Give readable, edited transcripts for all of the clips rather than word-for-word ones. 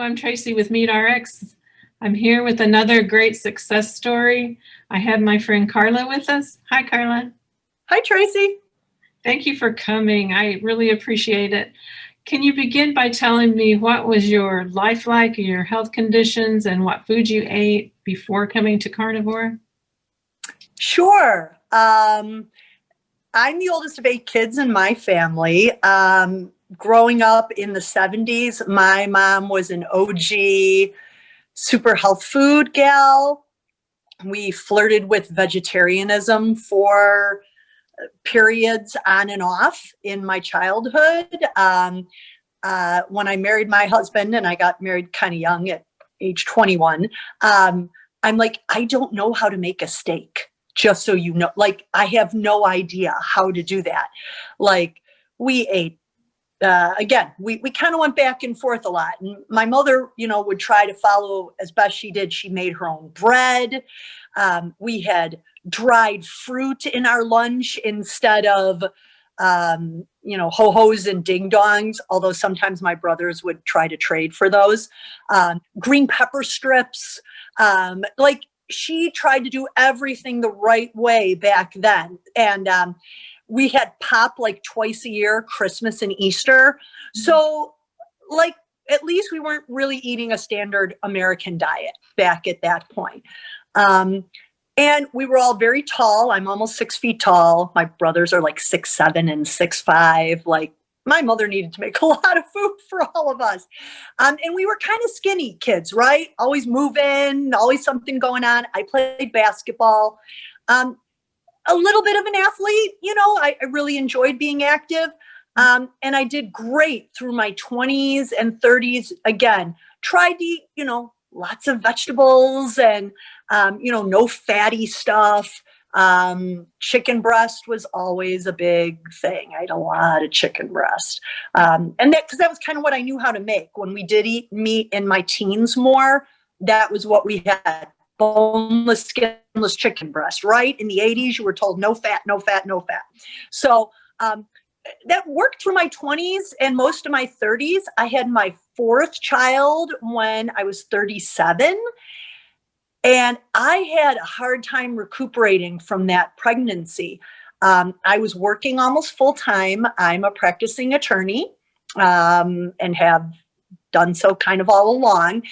I'm Tracy with MeatRx. I'm here with another great success story. I have my friend Carla with us. Hi, Carla. Hi, Tracy. Thank you for coming. I really appreciate it. Can you begin by telling me what was your life like, your health conditions, and what food you ate before coming to Carnivore? Sure. I'm the oldest of 8 kids in my family. Growing up in the 70s, my mom was an OG super health food gal. We flirted with vegetarianism for periods on and off in my childhood. When I married my husband, and I got married kind of young at age 21, I'm like, I don't know how to make a steak. Just so you know, like, I have no idea how to do that. Like, we ate, again, we kind of went back and forth a lot. And my mother, would try to follow as best she did. She made her own bread. We had dried fruit in our lunch instead of, ho-hos and ding-dongs, although sometimes my brothers would try to trade for those. Green pepper strips, she tried to do everything the right way back then. And we had pop like twice a year, Christmas and Easter. So at least we weren't really eating a standard American diet back at that point. And we were all very tall. I'm almost 6 feet tall. My brothers are like 6'7" and 6'5". Like, my mother needed to make a lot of food for all of us. And we were kind of skinny kids, right? Always moving, always something going on. I played basketball. A little bit of an athlete, I really enjoyed being active. And I did great through my 20s and 30s. Again, tried to eat, lots of vegetables and, no fatty stuff. Chicken breast was always a big thing. I had a lot of chicken breast. And because that was kind of what I knew how to make. When we did eat meat in my teens more, that was what we had. Boneless, skinless chicken breast, right? In the 80s, you were told no fat, no fat, no fat. So that worked through my 20s and most of my 30s. I had my 4th child when I was 37. And I had a hard time recuperating from that pregnancy. I was working almost full time. I'm a practicing attorney and have done so kind of all along.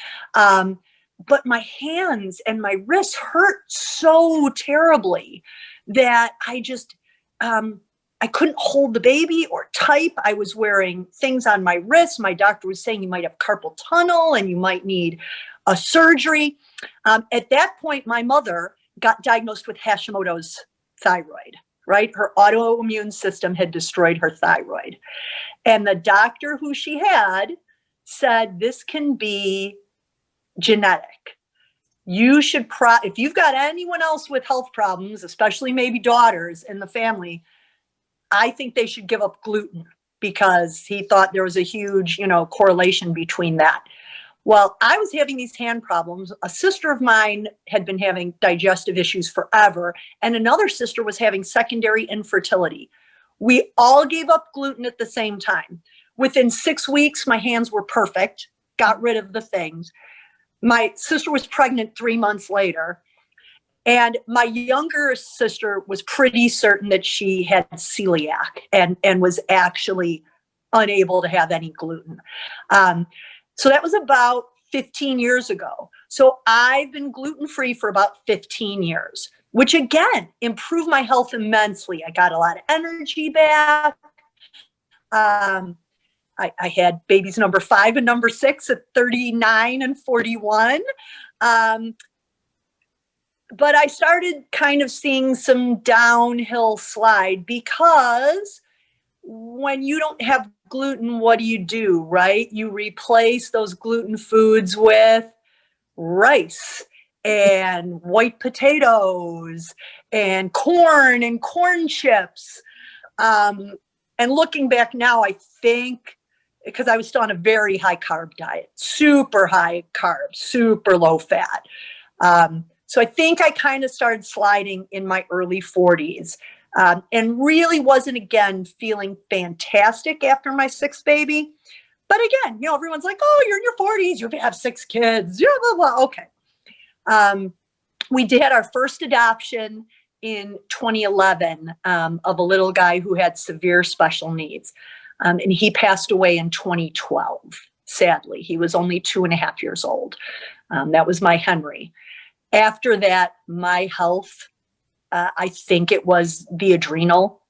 But my hands and my wrists hurt so terribly that I just, I couldn't hold the baby or type. I was wearing things on my wrists. My doctor was saying you might have carpal tunnel and you might need a surgery. At that point, my mother got diagnosed with Hashimoto's thyroid, right? Her autoimmune system had destroyed her thyroid. And the doctor who she had said, this can be genetic. You should, if you've got anyone else with health problems, especially maybe daughters in the family, I think they should give up gluten, because he thought there was a huge, correlation between that. Well, I was having these hand problems. A sister of mine had been having digestive issues forever, and another sister was having secondary infertility. We all gave up gluten at the same time. Within 6 weeks, my hands were perfect, got rid of the things. My sister was pregnant 3 months later, and my younger sister was pretty certain that she had celiac and was actually unable to have any gluten. So that was about 15 years ago. So I've been gluten-free for about 15 years, which again, improved my health immensely. I got a lot of energy back. I had babies number 5 and number 6 at 39 and 41. But I started kind of seeing some downhill slide, because when you don't have gluten, what do, right? You replace those gluten foods with rice and white potatoes and corn chips. And looking back now, I think, because I was still on a very high carb diet, super high carb, super low fat. So I think I kind of started sliding in my early 40s. And really wasn't, again, feeling fantastic after my 6th baby. But again, everyone's like, oh, you're in your 40s, you have 6 kids, blah, blah, blah. Okay. We did our first adoption in 2011 of a little guy who had severe special needs. And he passed away in 2012, sadly. He was only 2.5 years old. That was my Henry. After that, my health, I think it was the adrenal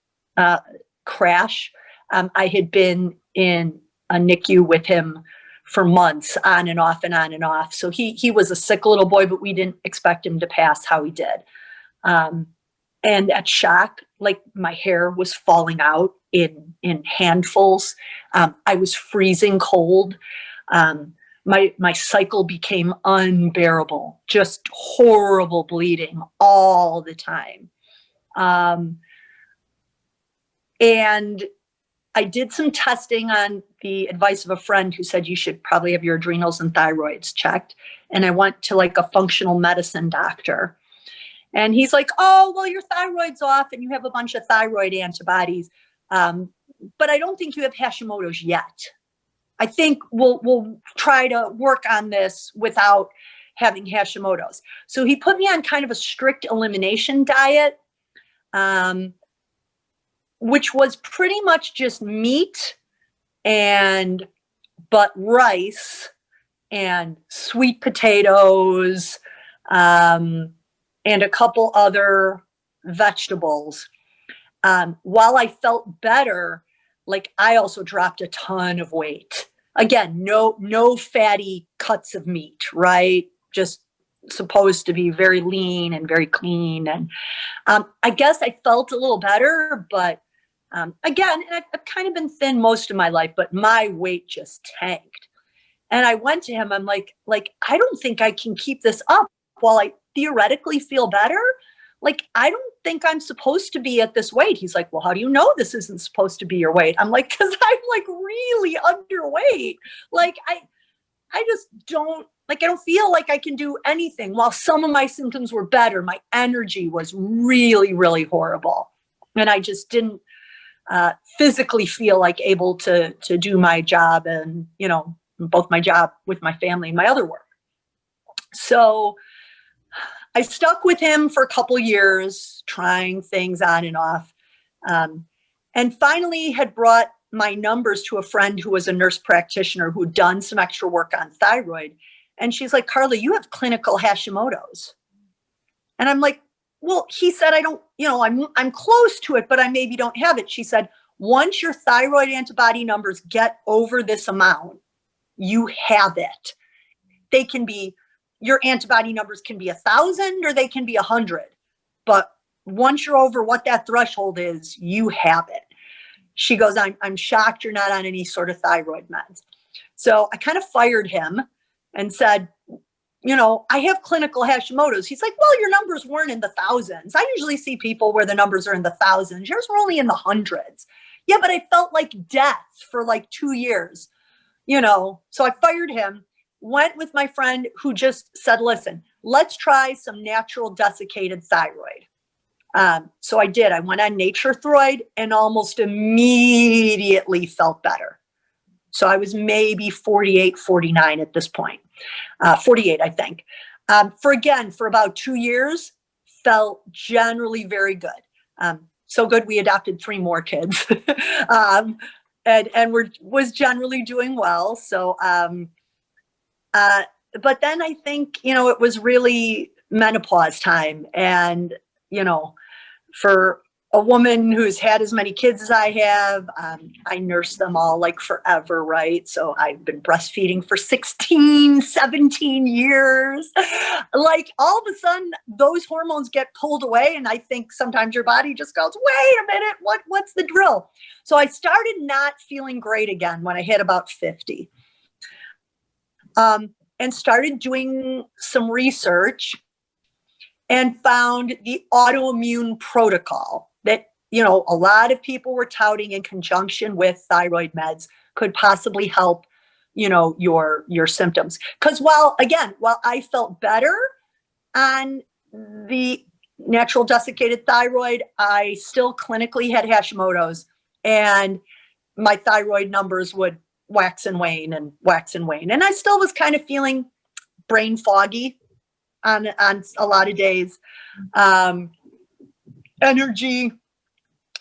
crash. I had been in a NICU with him for months, on and off and on and off. So he was a sick little boy, but we didn't expect him to pass how he did. And that shock, like my hair was falling out in handfuls. I was freezing cold. My cycle became unbearable, just horrible bleeding all the time. And I did some testing on the advice of a friend who said you should probably have your adrenals and thyroids checked. And I went to like a functional medicine doctor. And he's like, oh, well, your thyroid's off and you have a bunch of thyroid antibodies. But I don't think you have Hashimoto's yet. I think we'll try to work on this without having Hashimoto's. So he put me on kind of a strict elimination diet, which was pretty much just meat but rice and sweet potatoes, and a couple other vegetables. While I felt better, like I also dropped a ton of weight. Again, no fatty cuts of meat, right? Just supposed to be very lean and very clean. And I guess I felt a little better, but again, and I've kind of been thin most of my life, but my weight just tanked. And I went to him, I'm like, I don't think I can keep this up while I theoretically feel better. Like, I don't think I'm supposed to be at this weight. He's like, well, how do you know this isn't supposed to be your weight? I'm like, because I'm like really underweight. Like, I just don't, like, I don't feel like I can do anything. While some of my symptoms were better, my energy was really, really horrible. And I just didn't physically feel like able to do my job and, both my job with my family and my other work. So I stuck with him for a couple years, trying things on and off. And finally had brought my numbers to a friend who was a nurse practitioner who'd done some extra work on thyroid. And she's like, Carla, you have clinical Hashimoto's. And I'm like, well, he said, I don't, I'm close to it, but I maybe don't have it. She said, once your thyroid antibody numbers get over this amount, you have it. They can be, your antibody numbers can be 1,000 or they can be 100. But once you're over what that threshold is, you have it. She goes, I'm shocked you're not on any sort of thyroid meds. So I kind of fired him and said, I have clinical Hashimoto's. He's like, well, your numbers weren't in the thousands. I usually see people where the numbers are in the thousands. Yours were only in the hundreds. Yeah, but I felt like death for like 2 years, So I fired him, went with my friend who just said, listen, let's try some natural desiccated thyroid. So I did. I went on NatureThyroid and almost immediately felt better. So I was maybe 48, 49 at this point. 48, I think. For about 2 years, felt generally very good. So good, we adopted 3 more kids, and was generally doing well. So, but then I think, it was really menopause time, and, for a woman who's had as many kids as I have, I nursed them all like forever, right? So I've been breastfeeding for 16, 17 years. Like all of a sudden, those hormones get pulled away. And I think sometimes your body just goes, wait a minute, what's the drill? So I started not feeling great again when I hit about 50. And started doing some research and found the autoimmune protocol that, a lot of people were touting in conjunction with thyroid meds could possibly help, your symptoms. Because while I felt better on the natural desiccated thyroid, I still clinically had Hashimoto's, and my thyroid numbers would wax and wane and wax and wane. And I still was kind of feeling brain foggy on a lot of days. Energy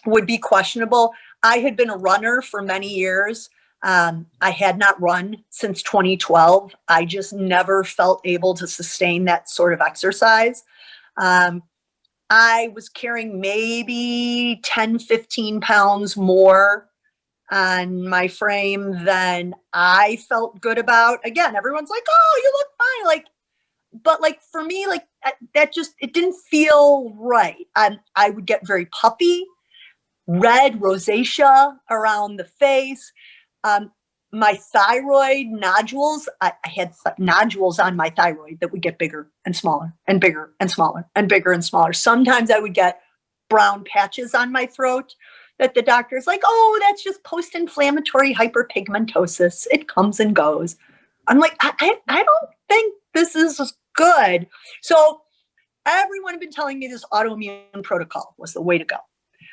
would be questionable. I had been a runner for many years. I had not run since 2012. I just never felt able to sustain that sort of exercise. I was carrying maybe 10, 15 pounds more on my frame than I felt good about. Again, everyone's like, oh, you look fine. Like, but like for me, like that just, it didn't feel right. I would get very puffy, red rosacea around the face. My thyroid nodules, I had nodules on my thyroid that would get bigger and smaller and bigger and smaller and bigger and smaller. Sometimes I would get brown patches on my throat that the doctor's like, oh, that's just post-inflammatory hyperpigmentosis. It comes and goes. I'm like, I don't think this is good. So everyone had been telling me this autoimmune protocol was the way to go.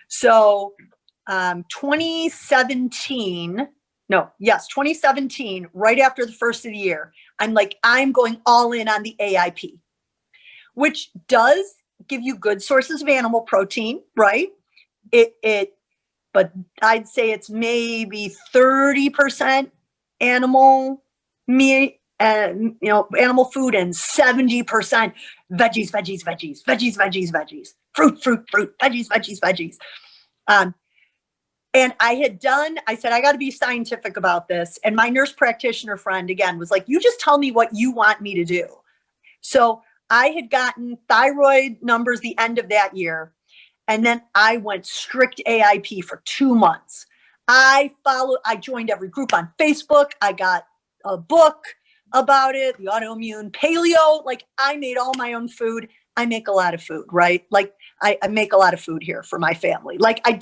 So 2017, right after the first of the year, I'm like, I'm going all in on the AIP, which does give you good sources of animal protein, right? But I'd say it's maybe 30% animal meat and, animal food, and 70% veggies, fruit, veggies. And I said, I got to be scientific about this. And my nurse practitioner friend, again, was like, you just tell me what you want me to do. So I had gotten thyroid numbers the end of that year. And then I went strict AIP for 2 months. I joined every group on Facebook. I got a book about it, the autoimmune paleo. Like, I made all my own food. I make a lot of food, right? Like I make a lot of food here for my family. Like I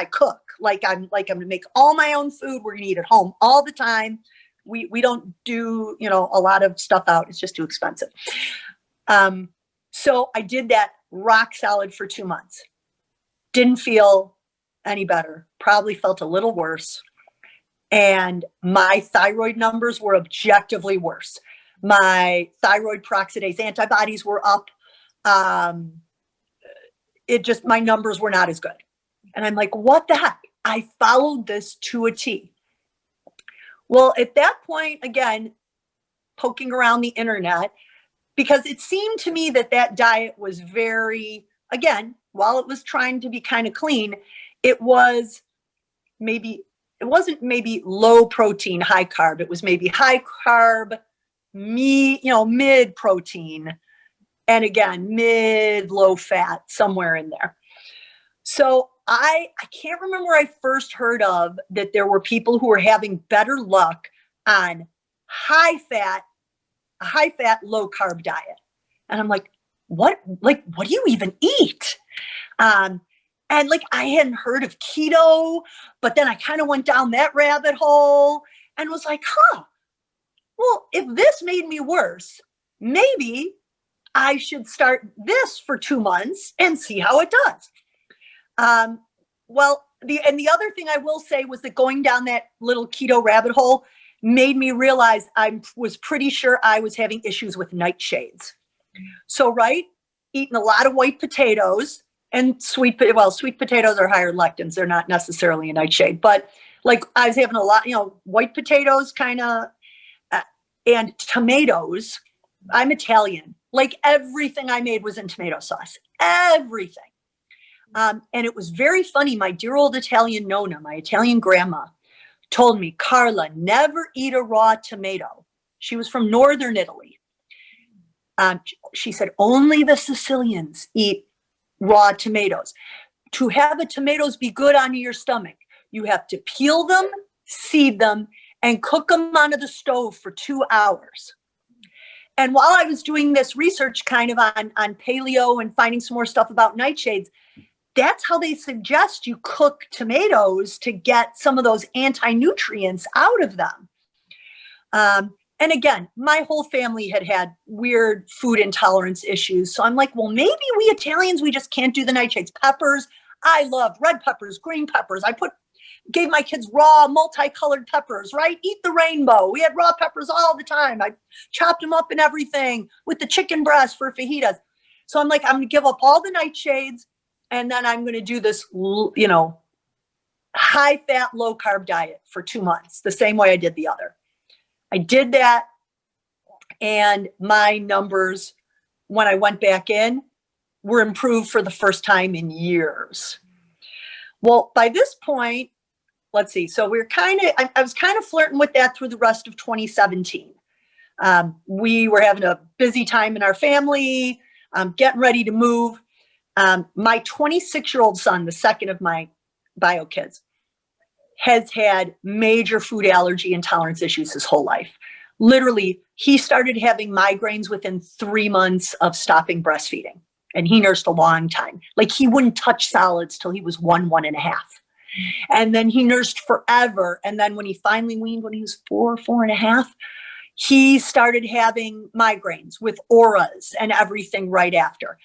cook. Like I'm gonna make all my own food. We're gonna eat at home all the time. We don't do, a lot of stuff out. It's just too expensive. So I did that rock solid for 2 months. Didn't feel any better. Probably felt a little worse. And my thyroid numbers were objectively worse. My thyroid peroxidase antibodies were up. My numbers were not as good. And I'm like, what the heck? I followed this to a T. Well, at that point, again, poking around the internet, because it seemed to me that diet was very, again, while it was trying to be kind of clean, it wasn't maybe low protein, high carb. It was maybe high carb, mid protein. And again, mid, low fat, somewhere in there. So I can't remember where I first heard of that there were people who were having better luck on high fat, low carb diet. And I'm like, what do you even eat? And like, I hadn't heard of keto, but then I kind of went down that rabbit hole and was like, well, if this made me worse, maybe I should start this for 2 months and see how it does. The other thing I will say was that going down that little keto rabbit hole made me realize I was pretty sure I was having issues with nightshades. So, right, eating a lot of white potatoes and sweet potatoes are higher lectins. They're not necessarily a nightshade, but like I was having a lot, white potatoes kind of, and tomatoes. I'm Italian. Like everything I made was in tomato sauce, everything. And it was very funny. My dear old Italian Nonna, my Italian grandma, told me, Carla, never eat a raw tomato. She was from Northern Italy. She said, only the Sicilians eat raw tomatoes. To have the tomatoes be good on your stomach, you have to peel them, seed them, and cook them onto the stove for 2 hours. And while I was doing this research kind of on paleo and finding some more stuff about nightshades, that's how they suggest you cook tomatoes to get some of those anti-nutrients out of them. And again, my whole family had weird food intolerance issues. So I'm like, well, maybe we Italians, we just can't do the nightshades. Peppers, I love red peppers, green peppers. I put gave my kids raw multicolored peppers, right? Eat the rainbow. We had raw peppers all the time. I chopped them up and everything with the chicken breast for fajitas. So I'm like, I'm going to give up all the nightshades. And then I'm going to do this, high fat, low carb diet for 2 months, the same way I did the other. I did that. And my numbers, when I went back in, were improved for the first time in years. Well, by this point, let's see. So I was kind of flirting with that through the rest of 2017. We were having a busy time in our family, getting ready to move. My 26-year-old son, the second of my bio kids, has had major food allergy intolerance issues his whole life. Literally, he started having migraines within 3 months of stopping breastfeeding. And he nursed a long time. Like, he wouldn't touch solids till he was 1.5. And then he nursed forever. And then when he finally weaned, when he was 4.5, he started having migraines with auras and everything right after.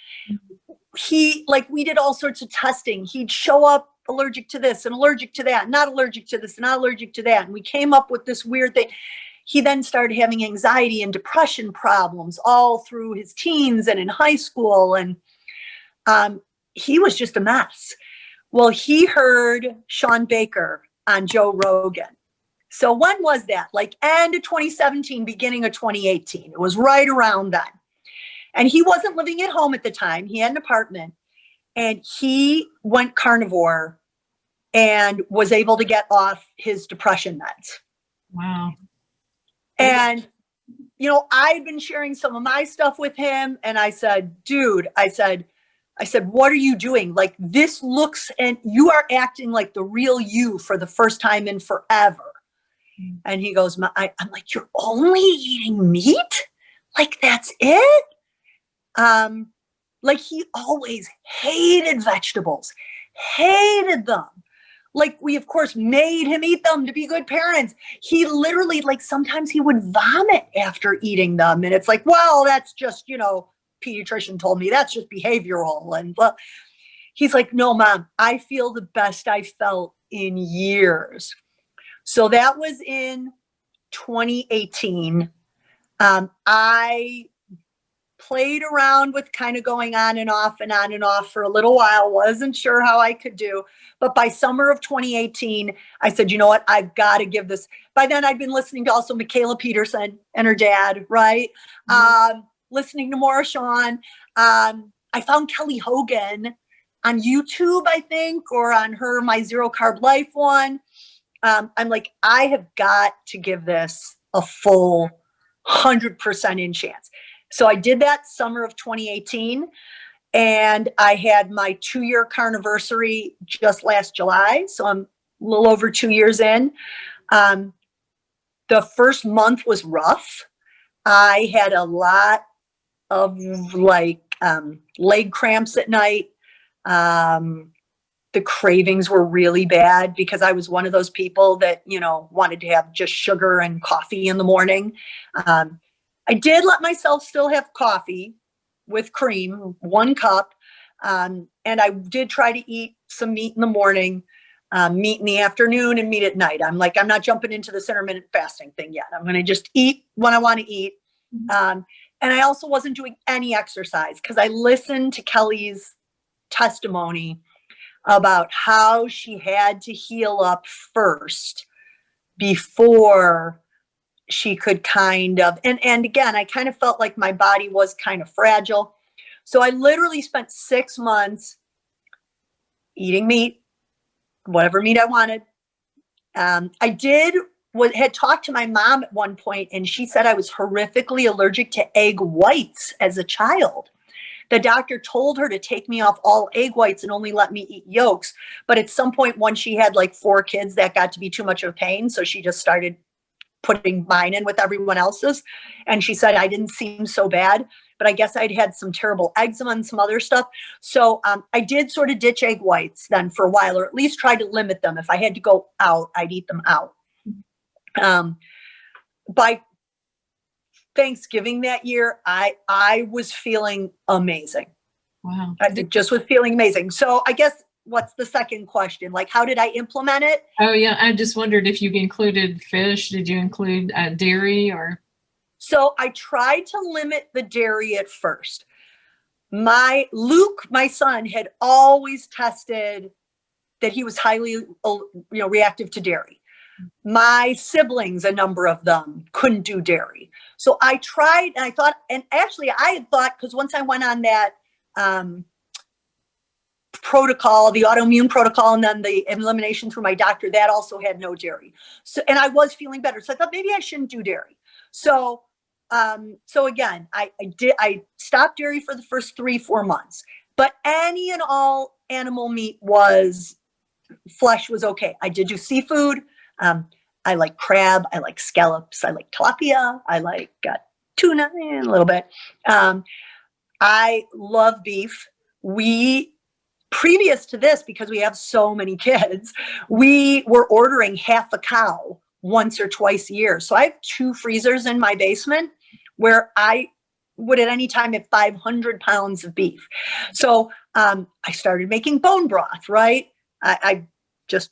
We did all sorts of testing. He'd show up allergic to this and allergic to that, not allergic to this, not allergic to that. And we came up with this weird thing. He then started having anxiety and depression problems all through his teens and in high school. And he was just a mess. Well, he heard ShawnBaker on Joe Rogan. So when was that? Like end of 2017, beginning of 2018. It was right around then. And he wasn't living at home at the time. He had an apartment. And he went carnivore and was able to get off his depression meds. Wow. And, I'd been sharing some of my stuff with him. And I said, dude, I said, what are you doing? Like, this looks, and you are acting like the real you for the first time in forever. And he goes, I'm like, you're only eating meat? Like, that's it? Like, he always hated vegetables, hated them. Like, we, of course, made him eat them to be good parents. He literally, like, sometimes he would vomit after eating them. And it's like, well, that's just, pediatrician told me that's just behavioral. And he's like, no, Mom, I feel the best I felt in years. So that was in 2018. I played around with kind of going on and off for a little while. Wasn't sure how I could do. But by summer of 2018, I said, you know what? I've got to give this. By then, I'd been listening to also Michaela Peterson and her dad, right? Mm-hmm. Listening to more Shawn. I found Kelly Hogan on YouTube, I think, or on her My Zero Carb Life one. I'm like, I have got to give this a full 100% in chance. So I did that summer of 2018, and I had my 2-year carniversary just last July. So I'm a little over 2 years in. The first month was rough. I had a lot of leg cramps at night. The cravings were really bad because I was one of those people that, wanted to have just sugar and coffee in the morning. I did let myself still have coffee with cream, 1 cup. And I did try to eat some meat in the morning, meat in the afternoon, and meat at night. I'm like, I'm not jumping into this intermittent fasting thing yet. I'm going to just eat when I want to eat. And I also wasn't doing any exercise because I listened to Kelly's testimony about how she had to heal up first before she could kind of, and again, I kind of felt like my body was kind of fragile. So I literally spent 6 months eating meat, whatever meat I wanted. Had talked to my mom at one point, and she said I was horrifically allergic to egg whites as a child. The doctor told her to take me off all egg whites and only let me eat yolks. But at some point, once she had like 4 kids, that got to be too much of a pain. So she just started putting mine in with everyone else's. And she said I didn't seem so bad, but I guess I'd had some terrible eczema and some other stuff. So I did sort of ditch egg whites then for a while, or at least try to limit them. If I had to go out, I'd eat them out. By Thanksgiving that year, I was feeling amazing. Wow. I just was feeling amazing. So I guess what's the second question? Like, how did I implement it? Oh, yeah. I just wondered if you included fish. Did you include dairy or? So I tried to limit the dairy at first. Luke, my son, had always tested that he was highly, reactive to dairy. My siblings, a number of them, couldn't do dairy. So I tried, and I thought, and actually I had thought, because once I went on that protocol, the autoimmune protocol, and then the elimination through my doctor, that also had no dairy. So, and I was feeling better. So I thought maybe I shouldn't do dairy. So again, I stopped dairy for the first 3-4 months, but any and all animal meat flesh was okay. I did do seafood. I like crab. I like scallops. I like tilapia. I like tuna a little bit. I love beef. Previous to this, because we have so many kids, we were ordering half a cow once or twice a year. So I have 2 freezers in my basement where I would at any time have 500 pounds of beef. So I started making bone broth, right? I just,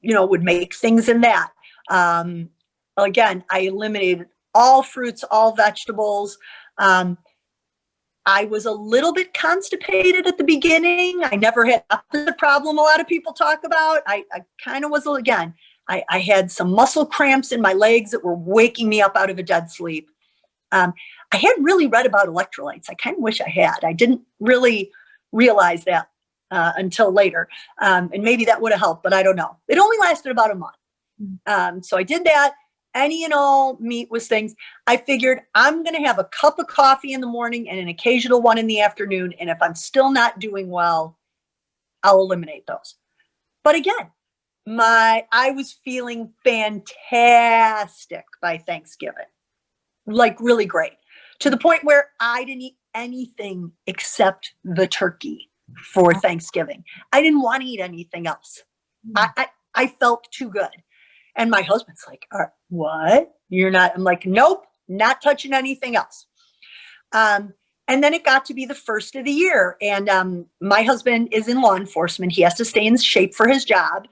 would make things in that. Again, I eliminated all fruits, all vegetables. I was a little bit constipated at the beginning. I never had the problem a lot of people talk about. I kind of was, again, I had some muscle cramps in my legs that were waking me up out of a dead sleep. I hadn't really read about electrolytes. I kind of wish I had. I didn't really realize that until later. And maybe that would have helped, but I don't know. It only lasted about a month. So I did that. Any and all meat was things. I figured I'm going to have a cup of coffee in the morning and an occasional one in the afternoon. And if I'm still not doing well, I'll eliminate those. But again, I was feeling fantastic by Thanksgiving, like really great, to the point where I didn't eat anything except the turkey for Thanksgiving. I didn't want to eat anything else. I felt too good. And my husband's like, what? You're not? I'm like, nope, not touching anything else. And then it got to be the first of the year. And my husband is in law enforcement. He has to stay in shape for his job.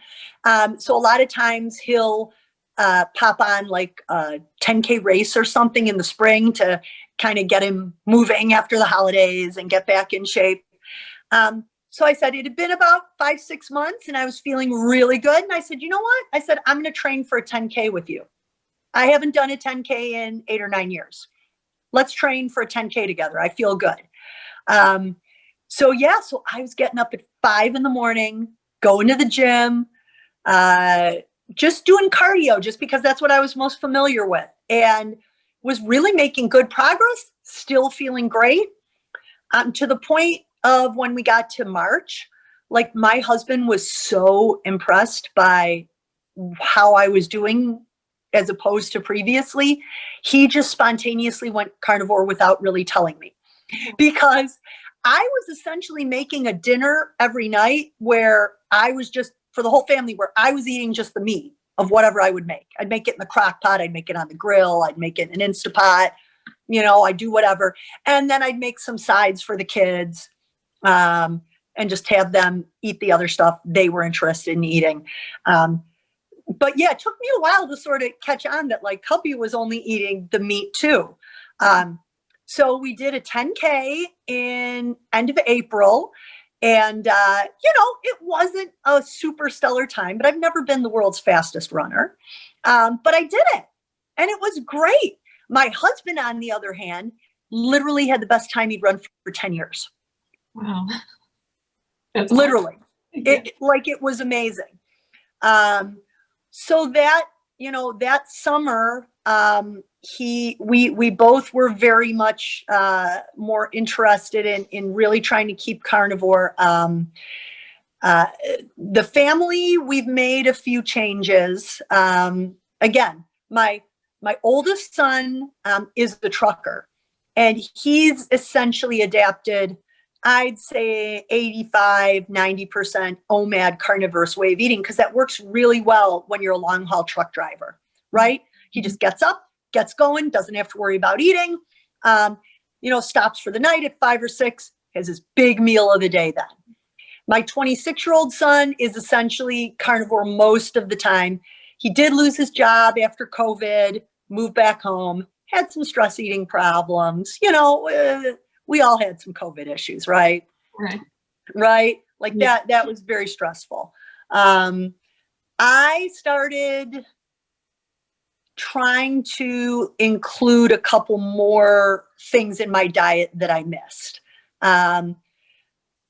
So a lot of times he'll pop on like a 10K race or something in the spring to kind of get him moving after the holidays and get back in shape. So I said, it had been about 5-6 months and I was feeling really good. And I said, you know what? I said, I'm going to train for a 10K with you. I haven't done a 10K in 8 or 9 years. Let's train for a 10K together. I feel good. So I was getting up at 5 a.m, going to the gym, just doing cardio, just because that's what I was most familiar with, and was really making good progress, still feeling great, to the point of when we got to March, like my husband was so impressed by how I was doing as opposed to previously. He just spontaneously went carnivore without really telling me, because I was essentially making a dinner every night where I was just, for the whole family, where I was eating just the meat of whatever I would make. I'd make it in the crock pot. I'd make it on the grill. I'd make it in an Instapot. I'd do whatever. And then I'd make some sides for the kids. And just have them eat the other stuff they were interested in eating. But yeah, it took me a while to sort of catch on that like hubby was only eating the meat too. So we did a 10K in end of April, and it wasn't a super stellar time, but I've never been the world's fastest runner. But I did it and it was great. My husband, on the other hand, literally had the best time he'd run for 10 years. Wow. That's literally. Awesome. It was amazing. So that summer, we both were very much more interested in really trying to keep carnivore. The family, we've made a few changes. Again, my oldest son is the trucker, and he's essentially adapted, I'd say 85-90% OMAD carnivorous way of eating, because that works really well when you're a long haul truck driver, right? He just gets up, gets going, doesn't have to worry about eating, stops for the night at 5 or 6, has his big meal of the day then. My 26-year-old son is essentially carnivore most of the time. He did lose his job after COVID, moved back home, had some stress eating problems. We all had some COVID issues, right? Right. Right? Like Yeah. that was very stressful. I started trying to include a couple more things in my diet that I missed.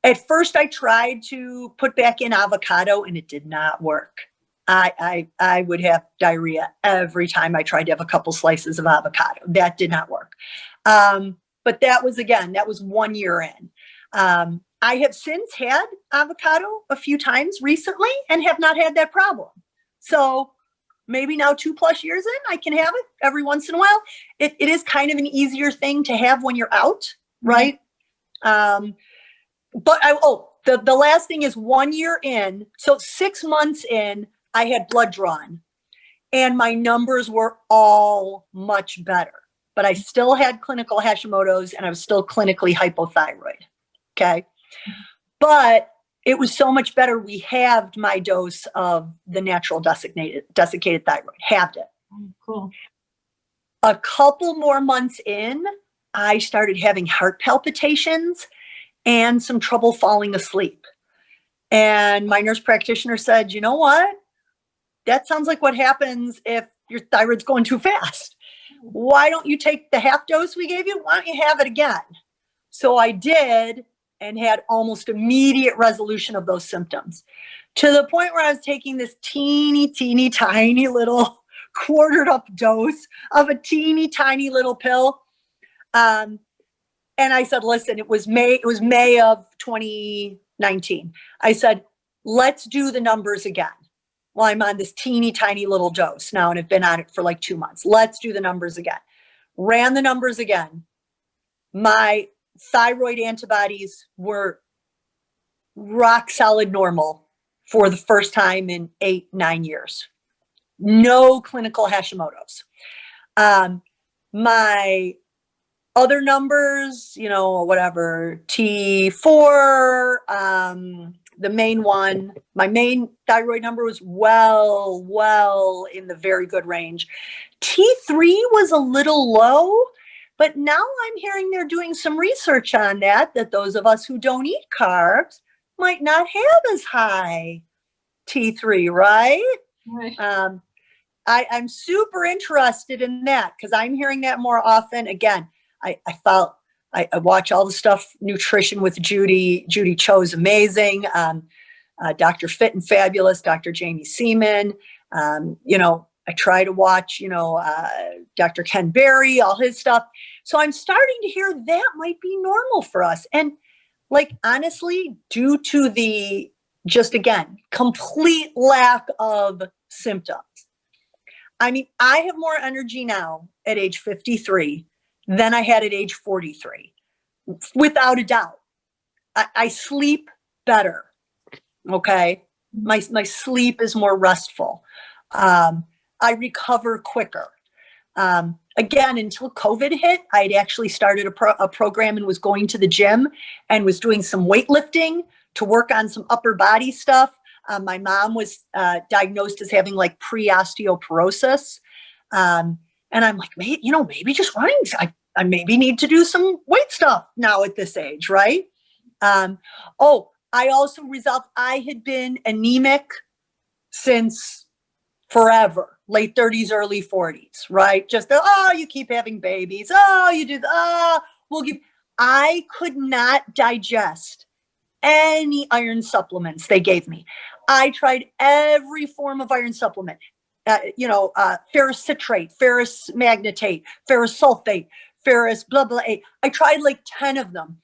At first, I tried to put back in avocado, and it did not work. I would have diarrhea every time I tried to have a couple slices of avocado. That did not work. But that was 1 year in. I have since had avocado a few times recently and have not had that problem. So maybe now 2+ years in, I can have it every once in a while. It is kind of an easier thing to have when you're out, right? But the last thing is 1 year in. So 6 months in, I had blood drawn and my numbers were all much better, but I still had clinical Hashimoto's and I was still clinically hypothyroid. Okay. But it was so much better. We halved my dose of the natural desiccated thyroid, halved it. Oh, cool. A couple more months in, I started having heart palpitations and some trouble falling asleep. And my nurse practitioner said, you know what? That sounds like what happens if your thyroid's going too fast. Why don't you take the half dose we gave you? Why don't you have it again? So I did and had almost immediate resolution of those symptoms to the point where I was taking this teeny tiny little quartered up dose of a teeny tiny little pill. And I said, listen, it was May of 2019. I said, let's do the numbers again. Well, I'm on this teeny tiny little dose now and I've been on it for like 2 months. Let's do the numbers again. Ran the numbers again. My thyroid antibodies were rock solid normal for the first time in 8-9 years. No clinical Hashimoto's. My other numbers, whatever, T4, the main one, my main thyroid number was well in the very good range. T3 was a little low, but now I'm hearing they're doing some research on that those of us who don't eat carbs might not have as high T3, right? Right. I'm super interested in that because I'm hearing that more often. Again, I watch all the stuff, Nutrition with Judy. Judy Cho's amazing. Dr. Fit and Fabulous, Dr. Jamie Seaman. I try to watch, Dr. Ken Berry, all his stuff. So I'm starting to hear that might be normal for us. And honestly, due to the, just again, complete lack of symptoms. I mean, I have more energy now at age 53 than I had at age 43, without a doubt. I sleep better. Okay. My sleep is more restful. I recover quicker. Again, until COVID hit, I'd actually started a program and was going to the gym and was doing some weightlifting to work on some upper body stuff. My mom was diagnosed as having pre-osteoporosis. And I'm like, maybe just running. I maybe need to do some weight stuff now at this age, right? I also resolved, I had been anemic since forever, late 30s, early 40s, right? Just, you keep having babies. You do, I could not digest any iron supplements they gave me. I tried every form of iron supplement, ferrous citrate, ferrous magnetate, ferrous sulfate, ferrous blah, blah, A. I tried 10 of them.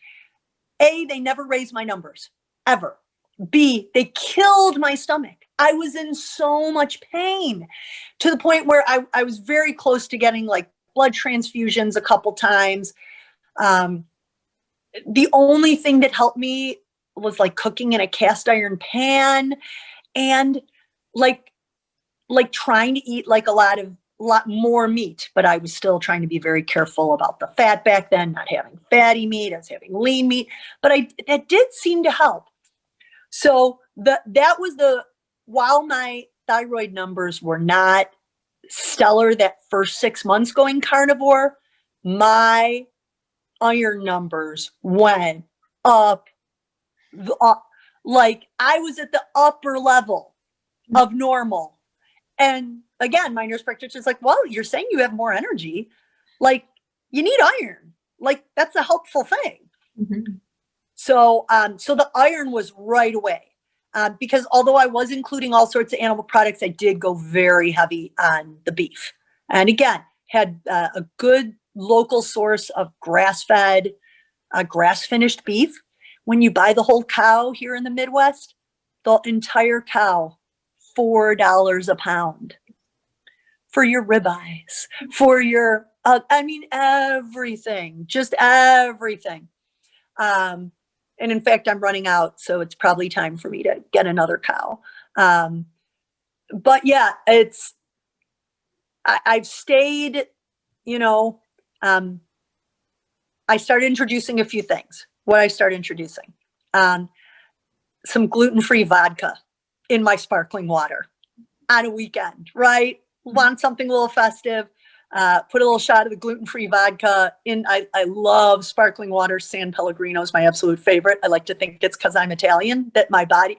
A, they never raised my numbers, ever. B, they killed my stomach. I was in so much pain to the point where I was very close to getting blood transfusions a couple times. The only thing that helped me was cooking in a cast iron pan and trying to eat a lot more meat, but I was still trying to be very careful about the fat back then, not having fatty meat. I was having lean meat, but that did seem to help. So that was while my thyroid numbers were not stellar that first 6 months going carnivore, my iron numbers went up, like I was at the upper level of normal. And again, my nurse practitioner's like, well, you're saying you have more energy. Like, you need iron. Like, that's a helpful thing. Mm-hmm. So the iron was right away. Because although I was including all sorts of animal products, I did go very heavy on the beef. And again, had a good local source of grass-fed, grass-finished beef. When you buy the whole cow here in the Midwest, the entire cow, $4 a pound for your ribeyes, for your, everything, just everything. And in fact, I'm running out, so it's probably time for me to get another cow. But yeah, I've stayed, I started introducing a few things. What I started introducing, some gluten-free vodka in my sparkling water on a weekend, right? Want something a little festive, put a little shot of the gluten-free vodka in. I love sparkling water. San Pellegrino is my absolute favorite. I like to think it's because I'm Italian that my body,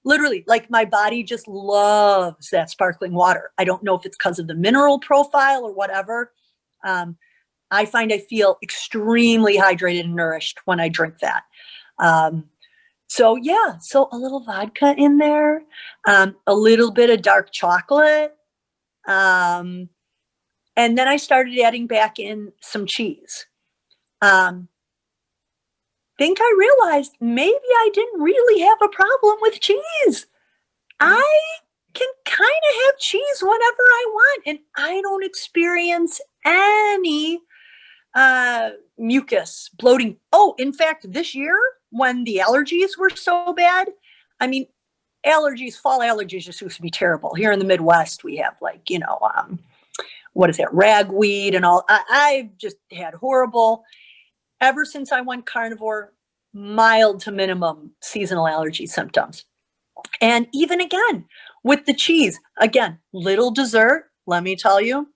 literally, like my body just loves that sparkling water. I don't know if it's because of the mineral profile or whatever. I find I feel extremely hydrated and nourished when I drink that. So yeah, so a little vodka in there, a little bit of dark chocolate. And then I started adding back in some cheese. Think I realized maybe I didn't really have a problem with cheese. I can kind of have cheese whenever I want, and I don't experience any mucus, bloating. Oh, in fact, this year when the allergies were so bad, I mean, fall allergies just used to be terrible. Here in the Midwest, we have like, what is that, ragweed and all. I've just had horrible, ever since I went carnivore, mild to minimum seasonal allergy symptoms. And even again, with the cheese, again, little dessert, let me tell you,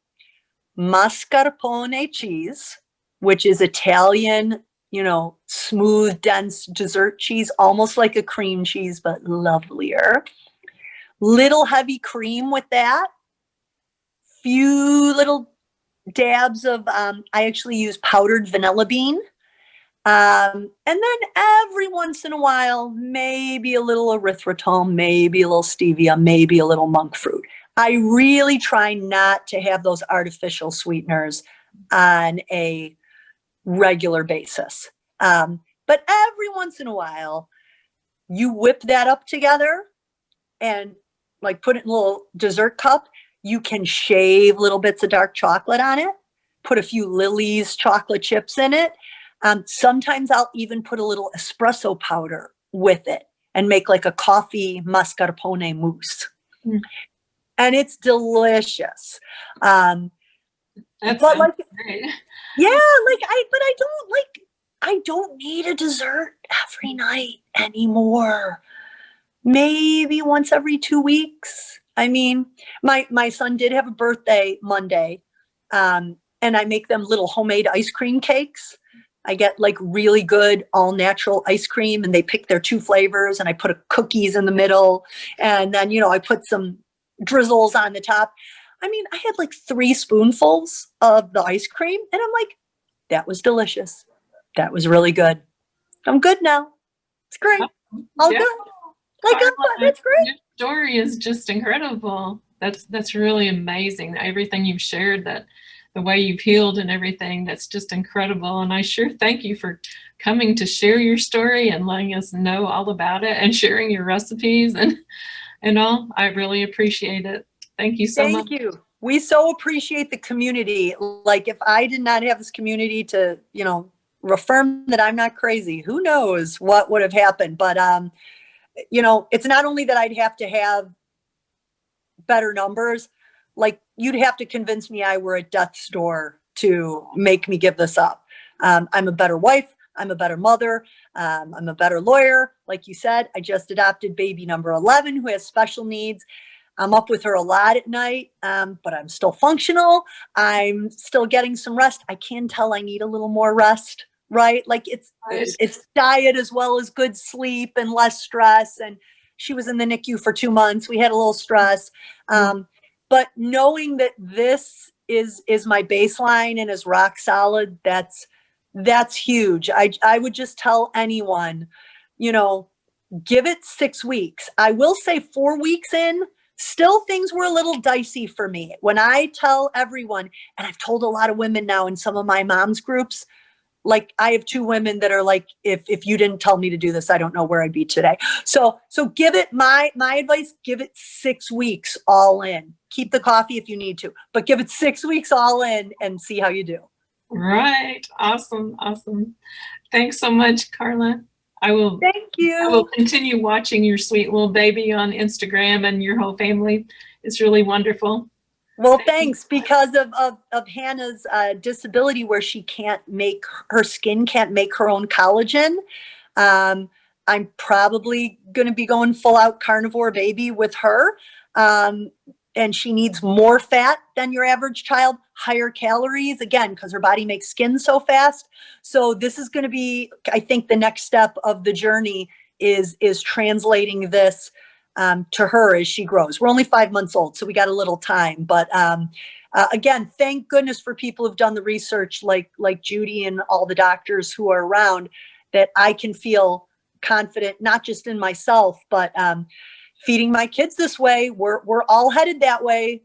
mascarpone cheese, which is Italian, smooth, dense dessert cheese, almost like a cream cheese, but lovelier. Little heavy cream with that. Few little dabs of, I actually use powdered vanilla bean. And then every once in a while, maybe a little erythritol, maybe a little stevia, maybe a little monk fruit. I really try not to have those artificial sweeteners on a regular basis. But every once in a while, you whip that up together and like put it in a little dessert cup. You can shave little bits of dark chocolate on it, put a few Lily's chocolate chips in it. Sometimes I'll even put a little espresso powder with it and make like a coffee mascarpone mousse. Mm. And it's delicious. That's but like, great. Yeah, I don't need a dessert every night anymore. Maybe once every 2 weeks. I mean, my son did have a birthday Monday, and I make them little homemade ice cream cakes. I get like really good all natural ice cream, and they pick their 2 flavors, and I put cookies in the middle, and then I put some drizzles on the top. I mean, I had like 3 spoonfuls of the ice cream, and I'm like, that was delicious. That was really good. I'm good now. It's great. All good. Like, Carla, that's great. Your story is just incredible. That's really amazing. Everything you've shared, that the way you've healed and everything, that's just incredible. And I sure thank you for coming to share your story and letting us know all about it and sharing your recipes and all. I really appreciate it. Thank you so much. Thank you. We so appreciate the community. Like, if I did not have this community to, reaffirm that I'm not crazy, who knows what would have happened. But, it's not only that I'd have to have better numbers, like you'd have to convince me I were at death's door to make me give this up. I'm a better wife. I'm a better mother. I'm a better lawyer. Like you said, I just adopted baby number 11 who has special needs. I'm up with her a lot at night, but I'm still functional. I'm still getting some rest. I can tell I need a little more rest, right? Like it's diet as well as good sleep and less stress. And she was in the NICU for 2 months. We had a little stress. But knowing that this is my baseline and is rock solid, that's huge. I would just tell anyone, give it 6 weeks. I will say 4 weeks in, still things were a little dicey for me. When I tell everyone, and I've told a lot of women now in some of my mom's groups, like I have 2 women that are like, if you didn't tell me to do this, I don't know where I'd be today. So give it my advice, give it 6 weeks all in. Keep the coffee if you need to, but give it 6 weeks all in and see how you do. Right. Awesome. Thanks so much, Carla. Thank you. I will continue watching your sweet little baby on Instagram and your whole family. It's really wonderful. Well, thanks. Because of Hannah's disability where her skin can't make her own collagen. I'm probably going to be going full out carnivore baby with her. And she needs more fat than your average child, higher calories, again, because her body makes skin so fast. So this is going to be, I think, the next step of the journey is translating this to her as she grows. We're only 5 months old, so we got a little time. But again, thank goodness for people who've done the research like Judy and all the doctors who are around, that I can feel confident, not just in myself, but feeding my kids this way. We're all headed that way.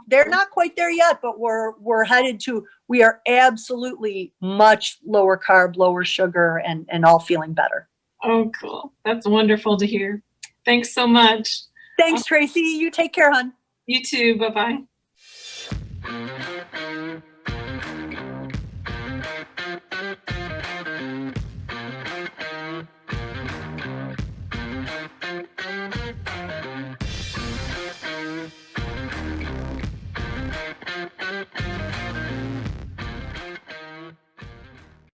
They're not quite there yet, but we're headed to, we are absolutely much lower carb, lower sugar, and all feeling better. Oh, cool. That's wonderful to hear. Thanks so much. Thanks, Tracy. You take care, hon. You too. Bye-bye.